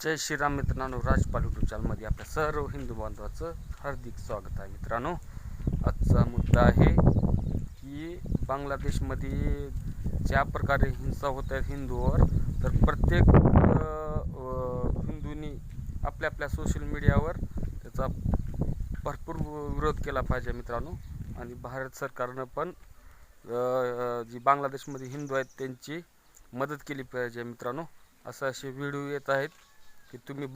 जय श्रीराम मित्रांनो, राजपाल यूट्यूब चॅनलमध्ये आपल्या सर्व हिंदू बांधवाचं हार्दिक स्वागत आहे. मित्रांनो, आजचा मुद्दा आहे की बांगलादेशमध्ये ज्या प्रकारे हिंसा होत आहे हिंदूवर, तर प्रत्येक हिंदूंनी आपल्या आपल्या सोशल मीडियावर त्याचा भरपूर विरोध केला पाहिजे मित्रांनो. आणि भारत सरकारनं पण जी बांगलादेशमध्ये हिंदू आहेत त्यांची मदत केली पाहिजे मित्रांनो. असे व्हिडिओ येत आहेत की तुम्ही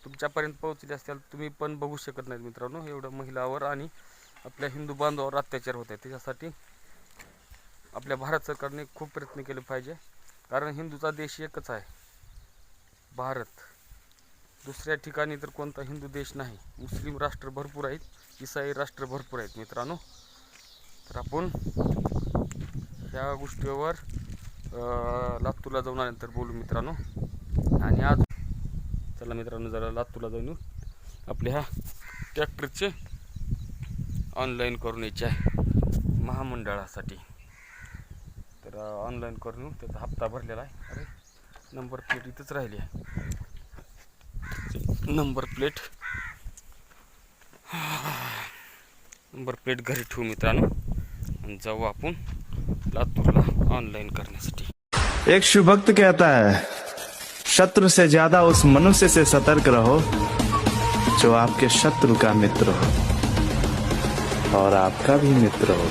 तुमच्यापर्यंत पोहोचले असतील, तुम्ही पण बघू शकत नाहीत मित्रांनो. एवढं महिलावर आणि आपल्या हिंदू बांधवावर अत्याचार होत आहे. त्याच्यासाठी आपल्या भारत सरकारने खूप प्रयत्न केले पाहिजे, कारण हिंदूचा देश एकच आहे भारत. दुसऱ्या ठिकाणी तर कोणता हिंदू देश नाही. मुस्लिम राष्ट्र भरपूर आहेत, ईसाई राष्ट्र भरपूर आहेत मित्रांनो. तर आपण ह्या गोष्टीवर लातूरला जाऊन आल्यानंतर बोलू मित्रांनो. आणि आज चला मित्रांनो, जरा लातूरला जाऊन येऊ. आपल्या ह्या ट्रॅक्टरचे ऑनलाईन करून यायचे आहे महामंडळासाठी. तर ऑनलाईन करून येऊ. त्याचा हप्ता भरलेला आहे. अरे, नंबर प्लेट इथंच राहिली आहे. नंबर प्लेट घरी ठेवू मित्रांनो आणि जाऊ आपण लातूरला ऑनलाईन करण्यासाठी. एक शिव भक्त कहता है, शत्रु से ज्यादा उस मनुष्य से सतर्क रहो जो आपके शत्रु का मित्र हो और आपका भी मित्र हो.